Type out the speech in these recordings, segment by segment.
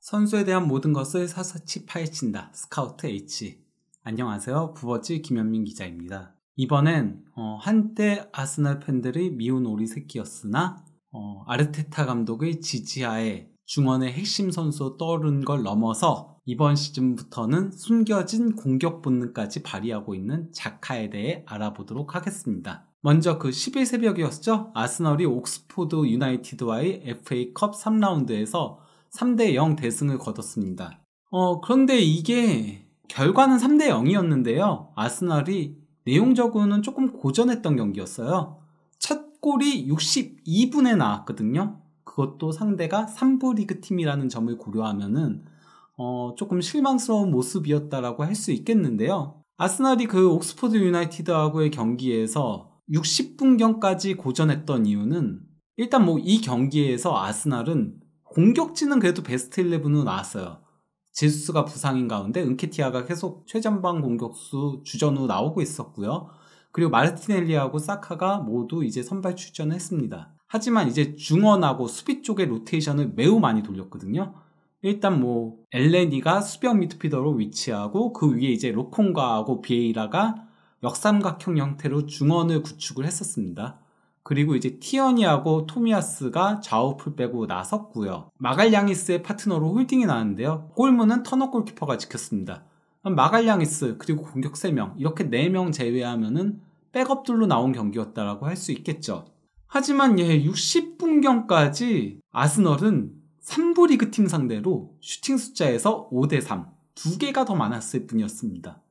선수에 대한 모든 것을 샅샅이 파헤친다. 스카우트 H. 안녕하세요. 부버지 김현민 기자입니다. 이번엔 한때 아스날 팬들이 미운 오리 새끼였으나 아르테타 감독의 지지하에 중원의 핵심 선수 떠오른 걸 넘어서 이번 시즌부터는 숨겨진 공격 본능까지 발휘하고 있는 자카에 대해 알아보도록 하겠습니다. 먼저 그 10일 새벽이었죠? 아스널이 옥스포드 유나이티드와의 FA컵 3라운드에서 3대0 대승을 거뒀습니다. 그런데 이게 결과는 3대0이었는데요. 아스널이 내용적으로는 조금 고전했던 경기였어요. 첫 골이 62분에 나왔거든요. 그것도 상대가 3부 리그 팀이라는 점을 고려하면은 조금 실망스러운 모습이었다라고 할 수 있겠는데요. 아스널이 그 옥스포드 유나이티드하고의 경기에서 60분경까지 고전했던 이유는 일단 이 경기에서 아스널은 공격진은 그래도 베스트 11으로 나왔어요. 제수스가 부상인 가운데 은케티아가 계속 최전방 공격수 주전으로 나오고 있었고요. 그리고 마르티넬리하고 사카가 모두 이제 선발 출전했습니다. 하지만 이제 중원하고 수비 쪽의 로테이션을 매우 많이 돌렸거든요. 일단 엘레니가 수비형 미드필더로 위치하고 그 위에 이제 로콩가하고 비에이라가 역삼각형 형태로 중원을 구축을 했었습니다. 그리고 이제 티어니하고 토미아스가 좌우 풀백으로 나섰고요. 마갈량이스의 파트너로 홀딩이 나왔는데요. 골문은 터너 골키퍼가 지켰습니다. 마갈량이스 그리고 공격 3명 이렇게 4명 제외하면은 백업들로 나온 경기였다라고 할 수 있겠죠. 하지만 60분경까지 아스널은 3부 리그 팀 상대로 슈팅 숫자에서 5대3 2개가 더 많았을 뿐이었습니다.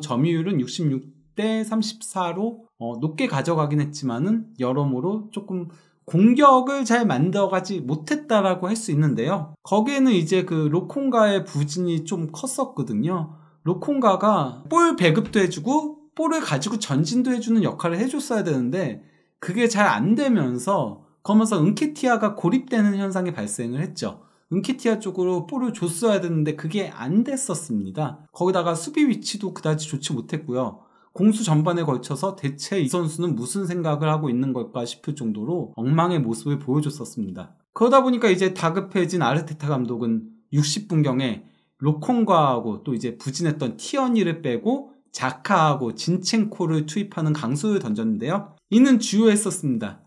점유율은 66대 34로 높게 가져가긴 했지만은 여러모로 조금 공격을 잘 만들어가지 못했다라고 할 수 있는데요. 거기에는 이제 그 로콩가의 부진이 좀 컸었거든요. 로콩가가 볼 배급도 해주고 볼을 가지고 전진도 해주는 역할을 해줬어야 되는데 그게 잘 안 되면서 그러면서 은케티아가 고립되는 현상이 발생을 했죠. 은케티아 쪽으로 볼을 줬어야 되는데 그게 안 됐었습니다. 거기다가 수비 위치도 그다지 좋지 못했고요. 공수 전반에 걸쳐서 대체 이 선수는 무슨 생각을 하고 있는 걸까 싶을 정도로 엉망의 모습을 보여줬었습니다. 그러다 보니까 이제 다급해진 아르테타 감독은 60분경에 로콩과하고 또 이제 부진했던 티어니를 빼고 자카하고 진첸코를 투입하는 강수를 던졌는데요. 이는 주요했었습니다.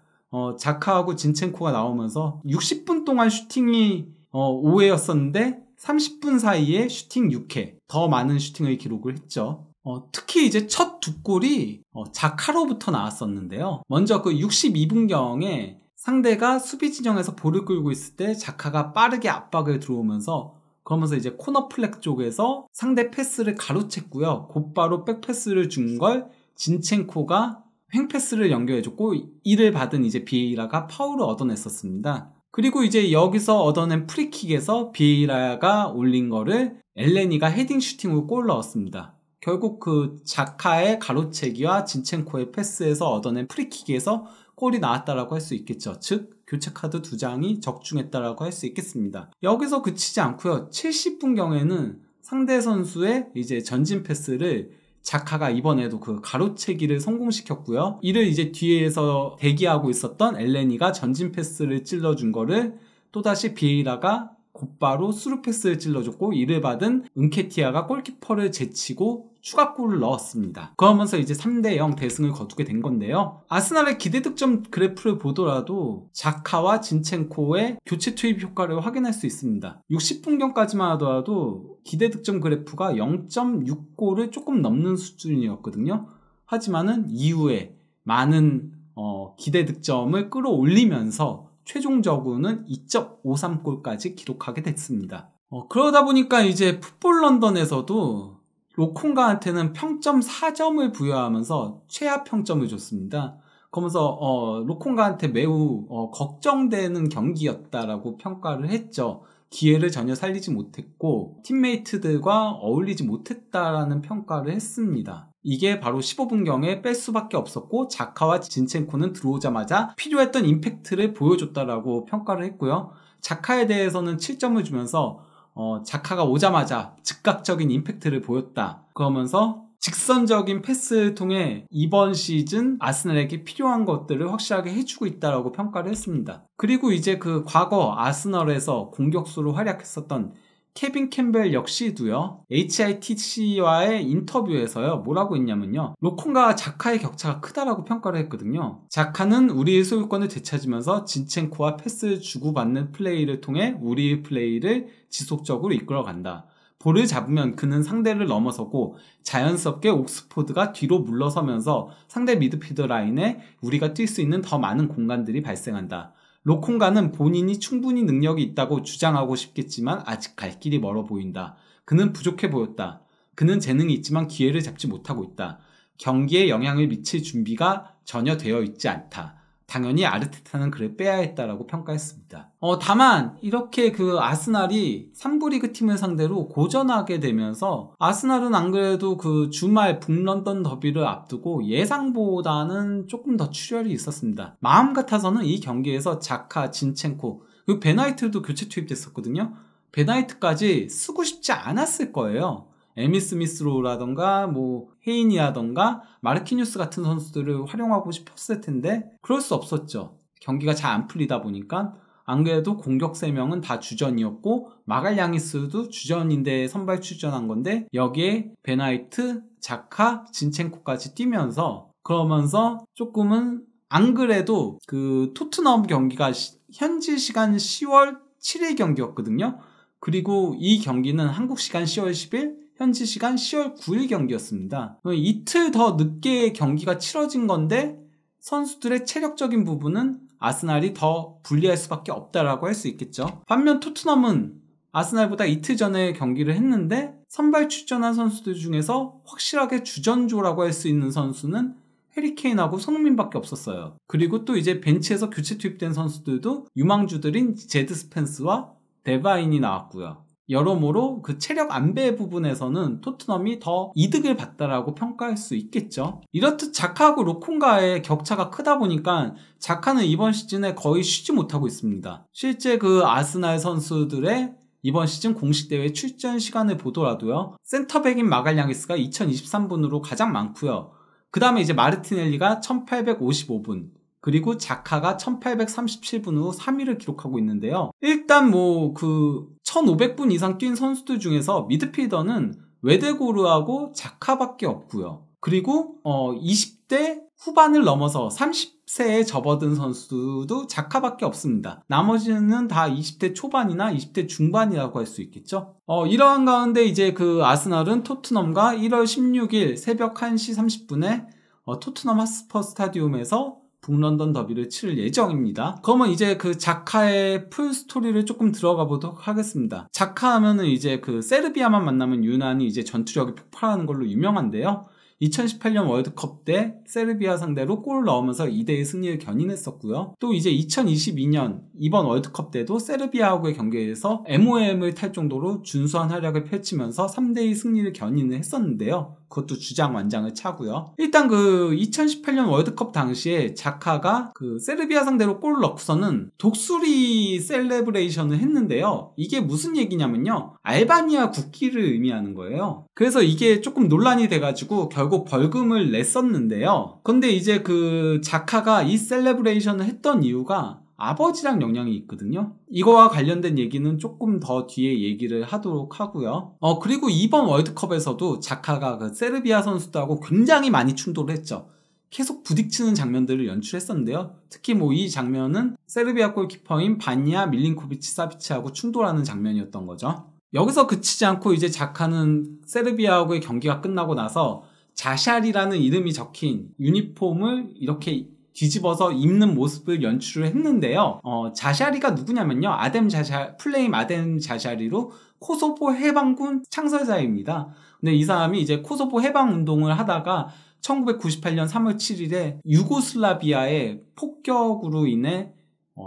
자카하고 진첸코가 나오면서 60분 동안 슈팅이 5회였었는데 30분 사이에 슈팅 6회 더 많은 슈팅을 기록을 했죠. 특히 이제 첫 두 골이 자카로부터 나왔었는데요. 먼저 그 62분경에 상대가 수비 진영에서 볼을 끌고 있을 때 자카가 빠르게 압박을 들어오면서 그러면서 이제 코너 플렉 쪽에서 상대 패스를 가로챘고요. 곧바로 백패스를 준 걸 진첸코가 횡패스를 연결해줬고 이를 받은 이제 비에이라가 파울을 얻어냈었습니다. 그리고 이제 여기서 얻어낸 프리킥에서 비에이라가 올린 거를 엘레니가 헤딩 슈팅으로 골 넣었습니다. 결국 그 자카의 가로채기와 진첸코의 패스에서 얻어낸 프리킥에서 골이 나왔다라고 할 수 있겠죠. 즉 교체 카드 2장이 적중했다라고 할 수 있겠습니다. 여기서 그치지 않고요. 70분경에는 상대 선수의 이제 전진 패스를 자카가 이번에도 그 가로채기를 성공시켰고요. 이를 이제 뒤에서 대기하고 있었던 엘레니가 전진 패스를 찔러준 거를 또다시 비에이라가 곧바로 스루 패스를 찔러줬고 이를 받은 은케티아가 골키퍼를 제치고 추가골을 넣었습니다. 그러면서 이제 3대0 대승을 거두게 된 건데요. 아스날의 기대 득점 그래프를 보더라도 자카와 진첸코의 교체 투입 효과를 확인할 수 있습니다. 60분경까지만 하더라도 기대 득점 그래프가 0.6골을 조금 넘는 수준이었거든요. 하지만은 이후에 많은 기대 득점을 끌어올리면서 최종적으로는 2.53골까지 기록하게 됐습니다. 그러다 보니까 이제 풋볼 런던에서도 로콩가한테는 평점 4점을 부여하면서 최하 평점을 줬습니다. 그러면서 로콩가한테 매우 걱정되는 경기였다라고 평가를 했죠. 기회를 전혀 살리지 못했고 팀메이트들과 어울리지 못했다라는 평가를 했습니다. 이게 바로 15분경에 뺄 수밖에 없었고 자카와 진첸코는 들어오자마자 필요했던 임팩트를 보여줬다라고 평가를 했고요. 자카에 대해서는 7점을 주면서 자카가 오자마자 즉각적인 임팩트를 보였다. 그러면서 직선적인 패스를 통해 이번 시즌 아스날에게 필요한 것들을 확실하게 해주고 있다고 평가를 했습니다. 그리고 이제 그 과거 아스널에서 공격수로 활약했었던 케빈 캠벨 역시도요, HITC와의 인터뷰에서요, 뭐라고 했냐면요, 로콘과 자카의 격차가 크다라고 평가를 했거든요. 자카는 우리의 소유권을 되찾으면서 진첸코와 패스를 주고받는 플레이를 통해 우리의 플레이를 지속적으로 이끌어간다. 볼을 잡으면 그는 상대를 넘어서고 자연스럽게 옥스포드가 뒤로 물러서면서 상대 미드필더 라인에 우리가 뛸 수 있는 더 많은 공간들이 발생한다. 로콘가는 본인이 충분히 능력이 있다고 주장하고 싶겠지만 아직 갈 길이 멀어 보인다. 그는 부족해 보였다. 그는 재능이 있지만 기회를 잡지 못하고 있다. 경기에 영향을 미칠 준비가 전혀 되어 있지 않다. 당연히 아르테타는 그를 빼야 했다라고 평가했습니다. 다만 이렇게 그 아스날이 3부 리그 팀을 상대로 고전하게 되면서, 아스날은 안 그래도 그 주말 북런던 더비를 앞두고 예상보다는 조금 더 출혈이 있었습니다. 마음 같아서는 이 경기에서 자카, 진첸코, 그리고 베나이트도 교체 투입됐었거든요. 베나이트까지 쓰고 싶지 않았을 거예요. 에미 스미스로라던가 헤인이라던가 마르키뉴스 같은 선수들을 활용하고 싶었을 텐데 그럴 수 없었죠. 경기가 잘 안 풀리다 보니까. 안 그래도 공격 3명은 다 주전이었고 마갈량이스도 주전인데 선발 출전한 건데 여기에 베나이트, 자카, 진첸코까지 뛰면서, 그러면서 조금은 안 그래도 그 토트넘 경기가 현지 시간 10월 7일 경기였거든요. 그리고 이 경기는 한국 시간 10월 10일, 현지 시간 10월 9일 경기였습니다. 이틀 더 늦게 경기가 치러진 건데 선수들의 체력적인 부분은 아스날이 더 불리할 수밖에 없다라고 할 수 있겠죠. 반면 토트넘은 아스날보다 이틀 전에 경기를 했는데 선발 출전한 선수들 중에서 확실하게 주전조라고 할 수 있는 선수는 해리케인하고 손흥민밖에 없었어요. 그리고 또 이제 벤치에서 교체 투입된 선수들도 유망주들인 제드 스펜스와 데바인이 나왔고요. 여러모로 그 체력 안배 부분에서는 토트넘이 더 이득을 봤다라고 평가할 수 있겠죠. 이렇듯 자카하고 로콘가의 격차가 크다 보니까 자카는 이번 시즌에 거의 쉬지 못하고 있습니다. 실제 그 아스날 선수들의 이번 시즌 공식 대회 출전 시간을 보더라도요, 센터백인 마갈량이스가 2023분으로 가장 많고요. 그 다음에 이제 마르티넬리가 1855분, 그리고 자카가 1837분으로 3위를 기록하고 있는데요. 일단 1500분 이상 뛴 선수들 중에서 미드필더는 웨데고르하고 자카밖에 없고요. 그리고 20대 후반을 넘어서 30세에 접어든 선수도 자카밖에 없습니다. 나머지는 다 20대 초반이나 20대 중반이라고 할 수 있겠죠. 이러한 가운데 이제 그 아스날은 토트넘과 1월 16일 새벽 1시 30분에 토트넘 핫스퍼 스타디움에서 북런던 더비를 치를 예정입니다. 그러면 이제 그 자카의 풀 스토리를 조금 들어가 보도록 하겠습니다. 자카 하면은 이제 그 세르비아만 만나면 유난히 이제 전투력이 폭발하는 걸로 유명한데요. 2018년 월드컵 때 세르비아 상대로 골을 넣으면서 2대1 승리를 견인했었고요. 또 이제 2022년 이번 월드컵 때도 세르비아하고의 경기에서 MOM을 탈 정도로 준수한 활약을 펼치면서 3대2 승리를 견인을 했었는데요. 그것도 주장 완장을 차고요. 일단 그 2018년 월드컵 당시에 자카가 그 세르비아 상대로 골을 넣고서는 독수리 셀레브레이션을 했는데요. 이게 무슨 얘기냐면요, 알바니아 국기를 의미하는 거예요. 그래서 이게 조금 논란이 돼가지고 결국 벌금을 냈었는데요. 근데 이제 그 자카가 이 셀레브레이션을 했던 이유가 아버지랑 영향이 있거든요. 이거와 관련된 얘기는 조금 더 뒤에 얘기를 하도록 하고요. 그리고 이번 월드컵에서도 자카가 그 세르비아 선수들하고 굉장히 많이 충돌을 했죠. 계속 부딪히는 장면들을 연출했었는데요. 특히 이 장면은 세르비아 골키퍼인 바니아 밀린코비치 사비치하고 충돌하는 장면이었던 거죠. 여기서 그치지 않고 이제 자카는 세르비아하고의 경기가 끝나고 나서 자샬이라는 이름이 적힌 유니폼을 이렇게 뒤집어서 입는 모습을 연출을 했는데요. 자샤리가 누구냐면요, 플레임 아뎀 자샤리로 코소보 해방군 창설자입니다. 근데 이 사람이 이제 코소보 해방 운동을 하다가 1998년 3월 7일에 유고슬라비아의 폭격으로 인해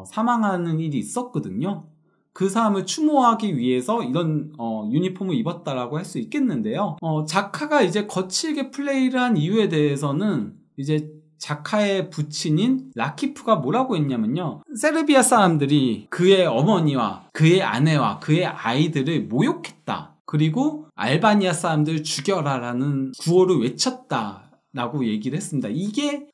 사망하는 일이 있었거든요. 그 사람을 추모하기 위해서 이런 유니폼을 입었다라고 할 수 있겠는데요. 자카가 이제 거칠게 플레이를 한 이유에 대해서는 이제 자카의 부친인 라키프가 뭐라고 했냐면요, 세르비아 사람들이 그의 어머니와 그의 아내와 그의 아이들을 모욕했다. 그리고 알바니아 사람들 죽여라 라는 구호를 외쳤다 라고 얘기를 했습니다.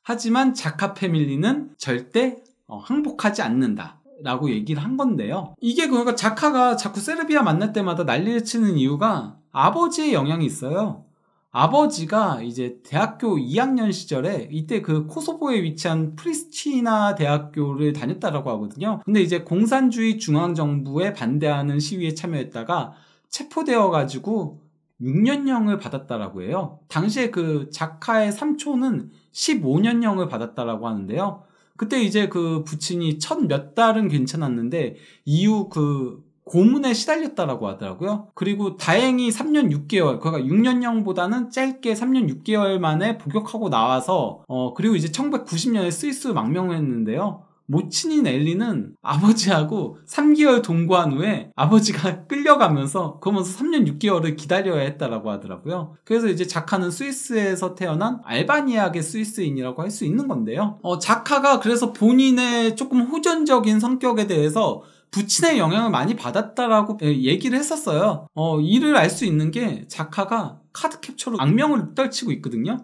하지만 자카 패밀리는 절대 항복하지 않는다. 라고 얘기를 한 건데요. 이게 그러니까 자카가 자꾸 세르비아 만날 때마다 난리를 치는 이유가 아버지의 영향이 있어요. 아버지가 이제 대학교 2학년 시절에 이때 그 코소보에 위치한 프리스티나 대학교를 다녔다라고 하거든요. 근데 이제 공산주의 중앙정부에 반대하는 시위에 참여했다가 체포되어가지고 6년형을 받았다라고 해요. 당시에 그 자카의 삼촌은 15년형을 받았다라고 하는데요. 그때 이제 그 부친이 첫 몇 달은 괜찮았는데 이후 그 고문에 시달렸다라고 하더라고요. 그리고 다행히 3년 6개월, 그러니까 6년형보다는 짧게 3년 6개월 만에 복역하고 나와서 그리고 이제 1990년에 스위스 망명을 했는데요. 모친인 엘리는 아버지하고 3개월 동거한 후에 아버지가 끌려가면서 그러면서 3년 6개월을 기다려야 했다라고 하더라고요. 그래서 이제 자카는 스위스에서 태어난 알바니아계 스위스인이라고 할 수 있는 건데요. 자카가 그래서 본인의 조금 호전적인 성격에 대해서 부친의 영향을 많이 받았다라고 얘기를 했었어요. 이를 알 수 있는 게 자카가 카드 캡처로 악명을 떨치고 있거든요.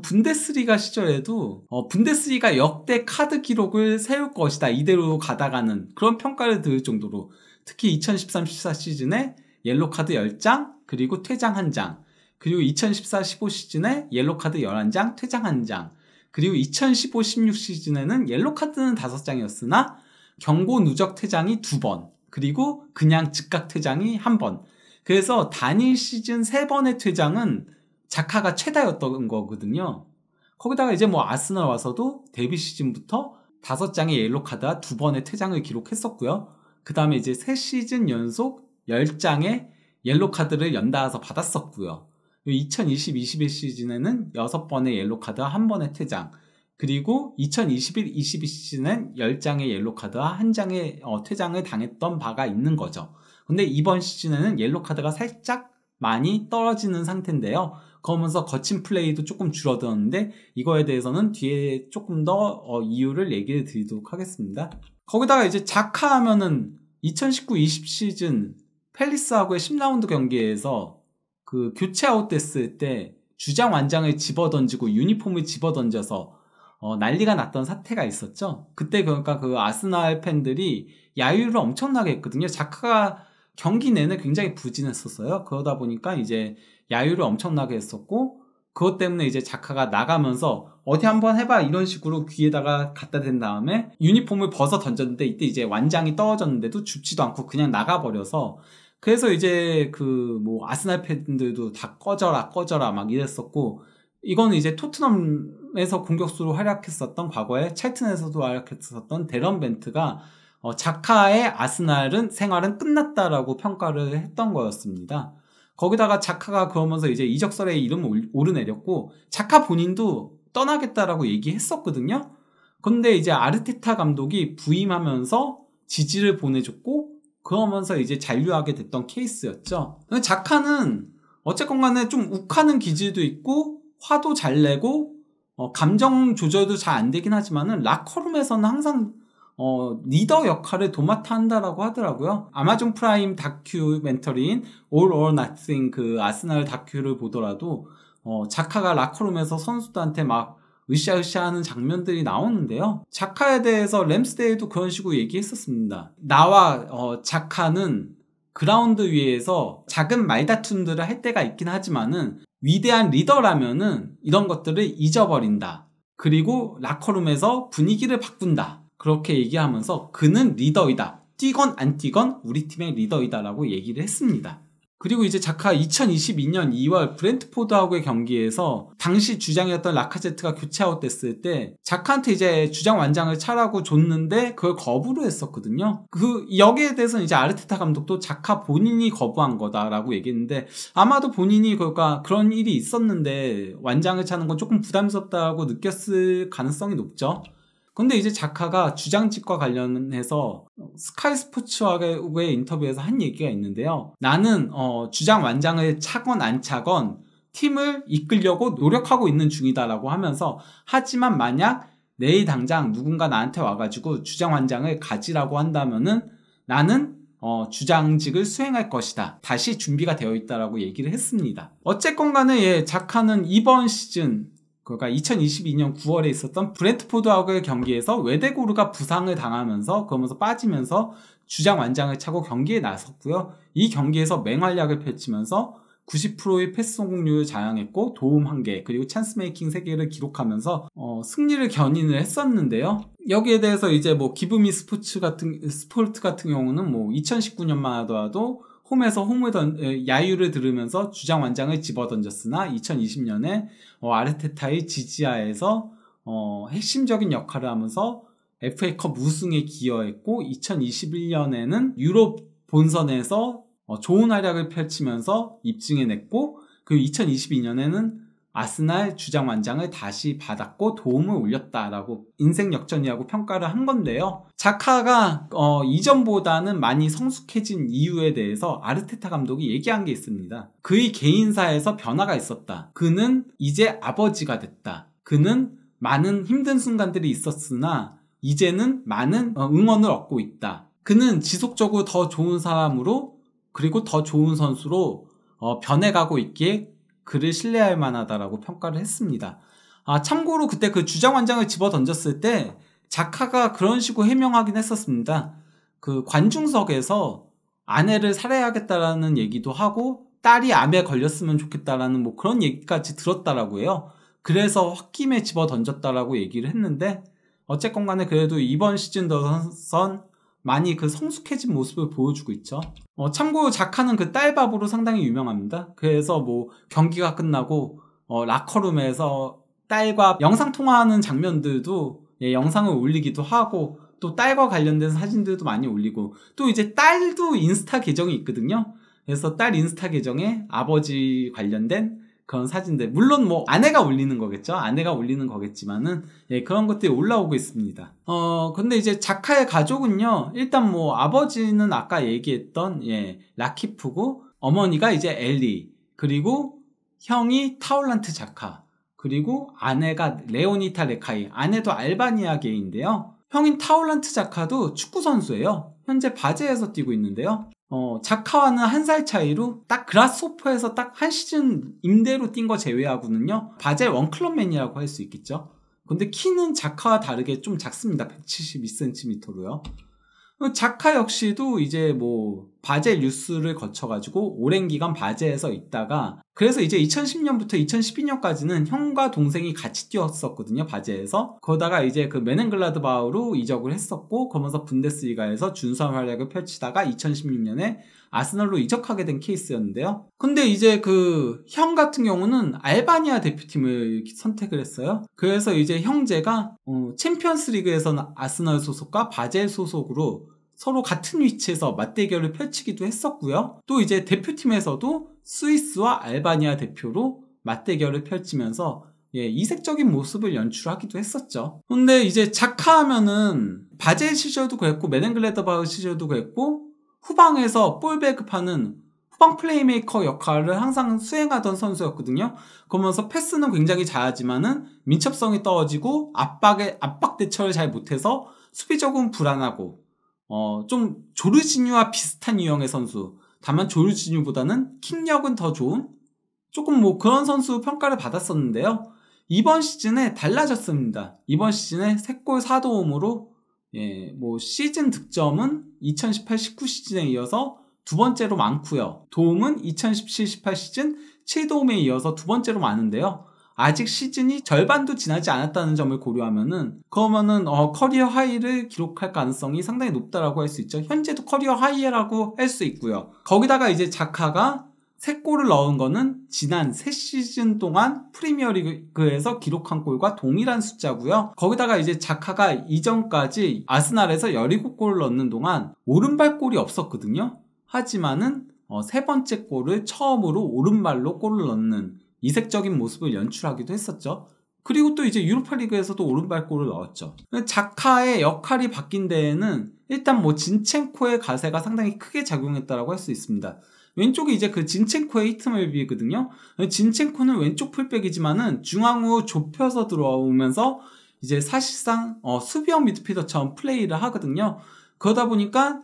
분데스리가 시절에도 분데스리가 역대 카드 기록을 세울 것이다, 이대로 가다가는 그런 평가를 들을 정도로, 특히 2013-14 시즌에 옐로 카드 10장 그리고 퇴장 1장, 그리고 2014-15 시즌에 옐로 카드 11장 퇴장 1장, 그리고 2015-16 시즌에는 옐로 카드는 5장이었으나 경고 누적 퇴장이 2번, 그리고 그냥 즉각 퇴장이 1번. 그래서 단일 시즌 3번의 퇴장은 자카가 최다였던 거거든요. 거기다가 이제 뭐 아스널 와서도 데뷔 시즌부터 5장의 옐로 카드와 2번의 퇴장을 기록했었고요. 그 다음에 이제 3시즌 연속 10장의 옐로 카드를 연달아서 받았었고요. 2020-21 시즌에는 6번의 옐로 카드와 1번의 퇴장, 그리고 2021-22 시즌엔 10장의 옐로 카드와 1장의 퇴장을 당했던 바가 있는 거죠. 근데 이번 시즌에는 옐로 카드가 살짝 많이 떨어지는 상태인데요. 그러면서 거친 플레이도 조금 줄어들었는데 이거에 대해서는 뒤에 조금 더 이유를 얘기를 드리도록 하겠습니다. 거기다가 이제 자카 하면은 2019-20 시즌 팰리스하고의 10라운드 경기에서 그 교체 아웃됐을 때 주장 완장을 집어던지고 유니폼을 집어던져서 난리가 났던 사태가 있었죠. 그때 그러니까 그 아스날 팬들이 야유를 엄청나게 했거든요. 자카가 경기 내내 굉장히 부진했었어요. 그러다 보니까 이제 야유를 엄청나게 했었고, 그것 때문에 이제 자카가 나가면서 어디 한번 해봐 이런 식으로 귀에다가 갖다 댄 다음에 유니폼을 벗어 던졌는데 이때 이제 완장이 떨어졌는데도 줍지도 않고 그냥 나가버려서, 그래서 이제 그 뭐 아스날 팬들도 다 꺼져라 막 이랬었고, 이거는 이제 토트넘에서 공격수로 활약했었던, 과거에 찰튼에서도 활약했었던 데런 벤트가 자카의 아스날은 생활은 끝났다라고 평가를 했던 거였습니다. 거기다가 자카가 그러면서 이제 이적설에 이름을 오르내렸고, 자카 본인도 떠나겠다라고 얘기했었거든요. 근데 이제 아르테타 감독이 부임하면서 지지를 보내줬고, 그러면서 이제 잔류하게 됐던 케이스였죠. 자카는 어쨌건 간에 좀 욱하는 기질도 있고 화도 잘 내고 감정 조절도 잘 안 되긴 하지만은 라커룸에서는 항상 리더 역할을 도맡아 한다라고 하더라고요. 아마존 프라임 다큐멘터리인 All or Nothing 그 아스날 다큐를 보더라도 자카가 라커룸에서 선수들한테 막 으쌰으쌰 하는 장면들이 나오는데요. 자카에 대해서 램스데일도 그런 식으로 얘기했었습니다. 나와 자카는 그라운드 위에서 작은 말다툼들을 할 때가 있긴 하지만은 위대한 리더라면은 이런 것들을 잊어버린다. 그리고 라커룸에서 분위기를 바꾼다. 그렇게 얘기하면서 그는 리더이다. 뛰건 안 뛰건 우리 팀의 리더이다 라고 얘기를 했습니다. 그리고 이제 자카 2022년 2월 브렌트포드하고의 경기에서 당시 주장이었던 라카제트가 교체 아웃됐을 때 자카한테 이제 주장 완장을 차라고 줬는데 그걸 거부를 했었거든요. 여기에 대해서는 이제 아르테타 감독도 자카 본인이 거부한 거다라고 얘기했는데, 아마도 본인이 그러니까 그런 일이 있었는데 완장을 차는 건 조금 부담스럽다고 느꼈을 가능성이 높죠. 근데 이제 자카가 주장직과 관련해서 스카이 스포츠와의 인터뷰에서 한 얘기가 있는데요. 나는 주장 완장을 차건 안 차건 팀을 이끌려고 노력하고 있는 중이다라고 하면서, 하지만 만약 내일 당장 누군가 나한테 와가지고 주장 완장을 가지라고 한다면은 나는 주장직을 수행할 것이다. 다시 준비가 되어 있다라고 얘기를 했습니다. 어쨌건 간에 자카는 이번 시즌 그러니까 2022년 9월에 있었던 브렌트포드하고의 경기에서 웨데고르가 부상을 당하면서 그러면서 빠지면서 주장 완장을 차고 경기에 나섰고요. 이 경기에서 맹활약을 펼치면서 90%의 패스 성공률을 자랑했고 도움 1개 그리고 찬스 메이킹 3개를 기록하면서 승리를 견인을 했었는데요. 여기에 대해서 이제 뭐 기브미 스포츠 같은 경우는 뭐 2019년만 하더라도 홈에서 야유를 들으면서 주장 완장을 집어던졌으나 2020년에 아르테타의 지지하에서 핵심적인 역할을 하면서 FA컵 우승에 기여했고 2021년에는 유럽 본선에서 좋은 활약을 펼치면서 입증해냈고 그 2022년에는 아스날 주장 완장을 다시 받았고 도움을 올렸다라고 인생 역전이라고 평가를 한 건데요. 자카가 이전보다는 많이 성숙해진 이유에 대해서 아르테타 감독이 얘기한 게 있습니다. 그의 개인사에서 변화가 있었다. 그는 이제 아버지가 됐다. 그는 많은 힘든 순간들이 있었으나 이제는 많은 응원을 얻고 있다. 그는 지속적으로 더 좋은 사람으로 그리고 더 좋은 선수로 변해가고 있기에 그를 신뢰할 만하다라고 평가를 했습니다. 참고로 그때 그 주장 완장을 집어 던졌을 때 자카가 그런 식으로 해명하긴 했었습니다. 그 관중석에서 아내를 살해하겠다라는 얘기도 하고 딸이 암에 걸렸으면 좋겠다라는 뭐 그런 얘기까지 들었다라고 해요. 그래서 홧김에 집어 던졌다라고 얘기를 했는데 어쨌건 간에 그래도 이번 시즌 들어선 많이 그 성숙해진 모습을 보여주고 있죠. 참고로 자카는 그 딸밥으로 상당히 유명합니다. 그래서 뭐 경기가 끝나고 라커룸에서 딸과 영상통화하는 장면들도 영상을 올리기도 하고 또 딸과 관련된 사진들도 많이 올리고 또 이제 딸도 인스타 계정이 있거든요. 그래서 딸 인스타 계정에 아버지 관련된 그런 사진들, 물론 뭐 아내가 올리는 거겠죠. 아내가 올리는 거겠지만은 그런 것들이 올라오고 있습니다. 근데 이제 자카의 가족은요, 일단 뭐 아버지는 아까 얘기했던 라키프고 어머니가 이제 엘리, 그리고 형이 타올란트 자카, 그리고 아내가 레오니타 레카이, 아내도 알바니아계인데요. 형인 타올란트 자카도 축구 선수예요. 현재 바제에서 뛰고 있는데요. 자카와는 1살 차이로 딱 그라스호퍼에서 딱 한 시즌 임대로 뛴 거 제외하고는요, 바젤 원클럽맨이라고 할 수 있겠죠. 근데 키는 자카와 다르게 좀 작습니다. 172cm로요. 자카 역시도 이제 뭐 바젤 유스를 거쳐가지고 오랜 기간 바젤에서 있다가 그래서 이제 2010년부터 2012년까지는 형과 동생이 같이 뛰었었거든요. 바젤에서. 그러다가 이제 그 메넨글라드바흐로 이적을 했었고 그러면서 분데스리가에서 준수한 활약을 펼치다가 2016년에 아스널로 이적하게 된 케이스였는데요. 근데 이제 그 형 같은 경우는 알바니아 대표팀을 선택을 했어요. 그래서 이제 형제가 챔피언스 리그에서는 아스널 소속과 바젤 소속으로 서로 같은 위치에서 맞대결을 펼치기도 했었고요. 또 이제 대표팀에서도 스위스와 알바니아 대표로 맞대결을 펼치면서 이색적인 모습을 연출하기도 했었죠. 근데 이제 자카 하면은 바젤 시절도 그랬고 메넨글라드바흐 시절도 그랬고 후방에서 볼 배급하는 후방 플레이메이커 역할을 항상 수행하던 선수였거든요. 그러면서 패스는 굉장히 잘하지만은 민첩성이 떨어지고 압박 대처를 잘 못해서 수비적으로 불안하고 좀 조르지뉴와 비슷한 유형의 선수. 다만 조르지뉴보다는 킥력은 더 좋은 조금 뭐 그런 선수 평가를 받았었는데요. 이번 시즌에 달라졌습니다. 이번 시즌에 3골 4도움으로 뭐 시즌 득점은 2018-19 시즌에 이어서 두 번째로 많고요. 도움은 2017-18 시즌 7도움에 이어서 두 번째로 많은데요. 아직 시즌이 절반도 지나지 않았다는 점을 고려하면은 그러면은 커리어 하이를 기록할 가능성이 상당히 높다라고 할 수 있죠. 현재도 커리어 하이라고 할 수 있고요. 거기다가 이제 자카가 3골을 넣은 거는 지난 3시즌 동안 프리미어리그에서 기록한 골과 동일한 숫자고요. 거기다가 이제 자카가 이전까지 아스날에서 17골을 넣는 동안 오른발 골이 없었거든요. 하지만은 3번째 골을 처음으로 오른발로 골을 넣는 이색적인 모습을 연출하기도 했었죠. 그리고 또 이제 유로파리그에서도 오른발 골을 넣었죠. 자카의 역할이 바뀐 데에는 일단 뭐 진첸코의 가세가 상당히 크게 작용했다라고 할 수 있습니다. 왼쪽이 이제 그 진첸코의 히트맵이거든요. 진첸코는 왼쪽 풀백이지만은 중앙으로 좁혀서 들어오면서 이제 사실상 수비형 미드필더처럼 플레이를 하거든요. 그러다 보니까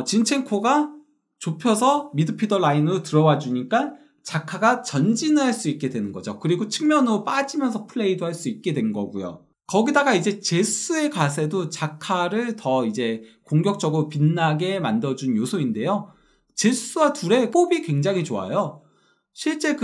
진첸코가 좁혀서 미드필더 라인으로 들어와 주니까 자카가 전진을 할 수 있게 되는 거죠. 그리고 측면으로 빠지면서 플레이도 할 수 있게 된 거고요. 거기다가 이제 제수의 가세도 자카를 더 이제 공격적으로 빛나게 만들어준 요소인데요. 제수와 둘의 호흡이 굉장히 좋아요. 실제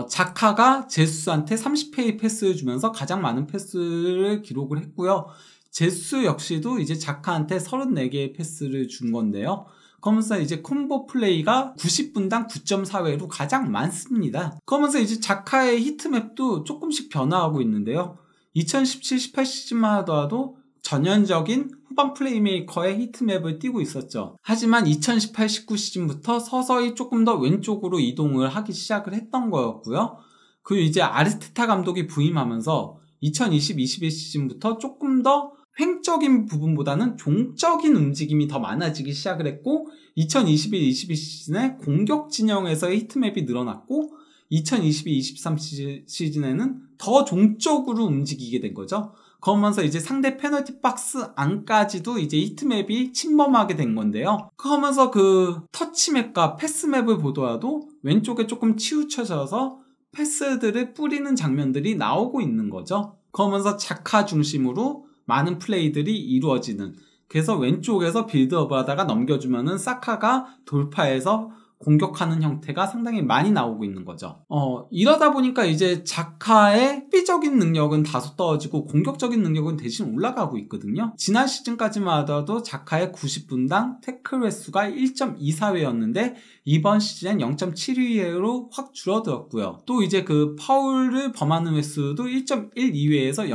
자카가 제수한테 30회의 패스를 주면서 가장 많은 패스를 기록을 했고요. 제수 역시도 이제 자카한테 34개의 패스를 준 건데요. 그러면서 이제 콤보 플레이가 90분당 9.4회로 가장 많습니다. 그러면서 이제 자카의 히트맵도 조금씩 변화하고 있는데요. 2017-18 시즌만 하더라도 전형적인 후방 플레이메이커의 히트맵을 띄고 있었죠. 하지만 2018-19 시즌부터 서서히 조금 더 왼쪽으로 이동을 하기 시작을 했던 거였고요. 그리고 이제 아르테타 감독이 부임하면서 2020-21 시즌부터 조금 더 횡적인 부분보다는 종적인 움직임이 더 많아지기 시작을 했고 2021-22 시즌에 공격 진영에서의 히트맵이 늘어났고 2022-23 시즌에는 더 종적으로 움직이게 된 거죠. 그러면서 이제 상대 페널티 박스 안까지도 이제 히트맵이 침범하게 된 건데요. 그러면서 터치맵과 패스맵을 보더라도 왼쪽에 조금 치우쳐져서 패스들을 뿌리는 장면들이 나오고 있는 거죠. 그러면서 자카 중심으로 많은 플레이들이 이루어지는, 그래서 왼쪽에서 빌드업을 하다가 넘겨주면은 사카가 돌파해서 공격하는 형태가 상당히 많이 나오고 있는 거죠. 이러다 보니까 이제 자카의 수비적인 능력은 다소 떨어지고 공격적인 능력은 대신 올라가고 있거든요. 지난 시즌까지만 하더라도 자카의 90분당 태클 횟수가 1.24회였는데 이번 시즌엔 0.72회로 확 줄어들었고요. 또 이제 파울을 범하는 횟수도 1.12회에서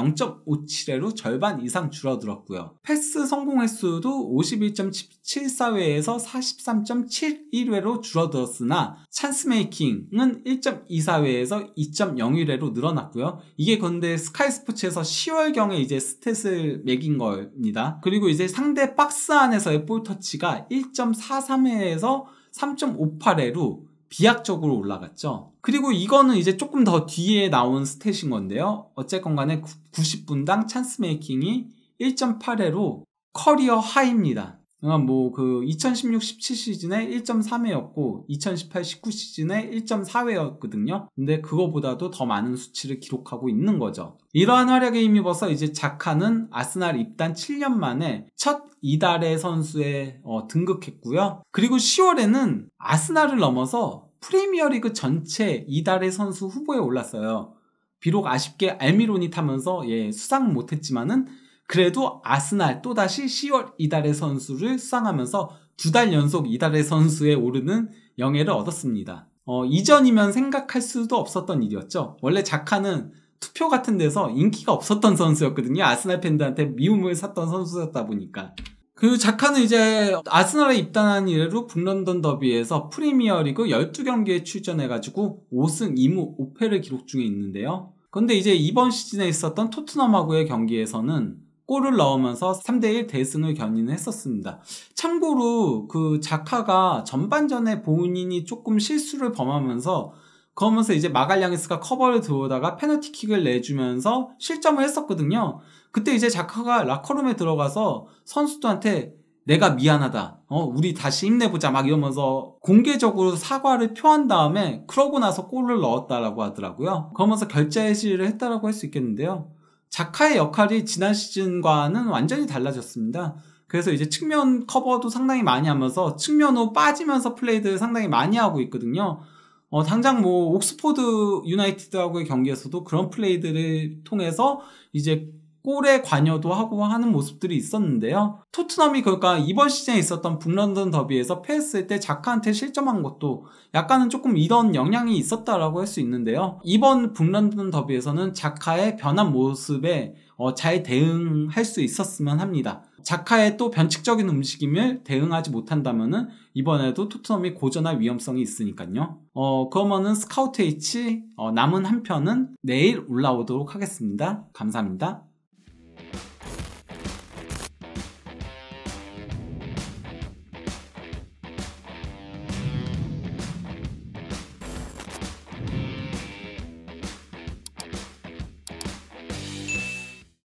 0.57회로 절반 이상 줄어들었고요. 패스 성공 횟수도 51.74회에서 43.71회로 줄어들었으나 찬스 메이킹은 1.24회에서 2.01회로 늘어났고요. 이게 근데 스카이 스포츠에서 10월경에 이제 스탯을 매긴 겁니다. 그리고 이제 상대 박스 안에서의 볼 터치가 1.43회에서 3.58회로 비약적으로 올라갔죠. 그리고 이거는 이제 조금 더 뒤에 나온 스탯인 건데요. 어쨌건 간에 90분당 찬스 메이킹이 1.8회로 커리어 하이입니다. 2016-17 시즌에 1.3회였고 2018-19 시즌에 1.4회였거든요. 근데 그거보다도 더 많은 수치를 기록하고 있는 거죠. 이러한 활약에 힘입어서 이제 자카는 아스날 입단 7년 만에 첫 이달의 선수에 등극했고요. 그리고 10월에는 아스날을 넘어서 프리미어리그 전체 이달의 선수 후보에 올랐어요. 비록 아쉽게 알미론이 타면서 수상 못했지만은 그래도 아스날 또다시 10월 이달의 선수를 수상하면서 2달 연속 이달의 선수에 오르는 영예를 얻었습니다. 이전이면 생각할 수도 없었던 일이었죠. 원래 자카는 투표 같은 데서 인기가 없었던 선수였거든요. 아스날 팬들한테 미움을 샀던 선수였다 보니까. 자카는 이제 아스날에 입단한 이래로 북런던 더비에서 프리미어리그 12경기에 출전해가지고 5승 2무 5패를 기록 중에 있는데요. 그런데 이제 이번 시즌에 있었던 토트넘하고의 경기에서는 골을 넣으면서 3대1 대승을 견인했었습니다. 참고로 자카가 전반전에 본인이 조금 실수를 범하면서 그러면서 이제 마갈량이스가 커버를 들어오다가 페널티킥을 내주면서 실점을 했었거든요. 그때 이제 자카가 라커룸에 들어가서 선수들한테 내가 미안하다, 우리 다시 힘내보자 막 이러면서 공개적으로 사과를 표한 다음에 그러고 나서 골을 넣었다라고 하더라고요. 그러면서 결자해지를 했다라고 할 수 있겠는데요. 자카의 역할이 지난 시즌과는 완전히 달라졌습니다. 그래서 이제 측면 커버도 상당히 많이 하면서 측면으로 빠지면서 플레이들을 상당히 많이 하고 있거든요. 당장 옥스포드 유나이티드하고의 경기에서도 그런 플레이들을 통해서 이제 골에 관여도 하고 하는 모습들이 있었는데요. 토트넘이 그러니까 이번 시즌에 있었던 북런던 더비에서 패했을 때 자카한테 실점한 것도 약간은 조금 이런 영향이 있었다라고 할 수 있는데요. 이번 북런던 더비에서는 자카의 변한 모습에 잘 대응할 수 있었으면 합니다. 자카의 또 변칙적인 움직임을 대응하지 못한다면은 이번에도 토트넘이 고전할 위험성이 있으니까요. 그러면은 스카우트 H 남은 한 편은 내일 올라오도록 하겠습니다. 감사합니다.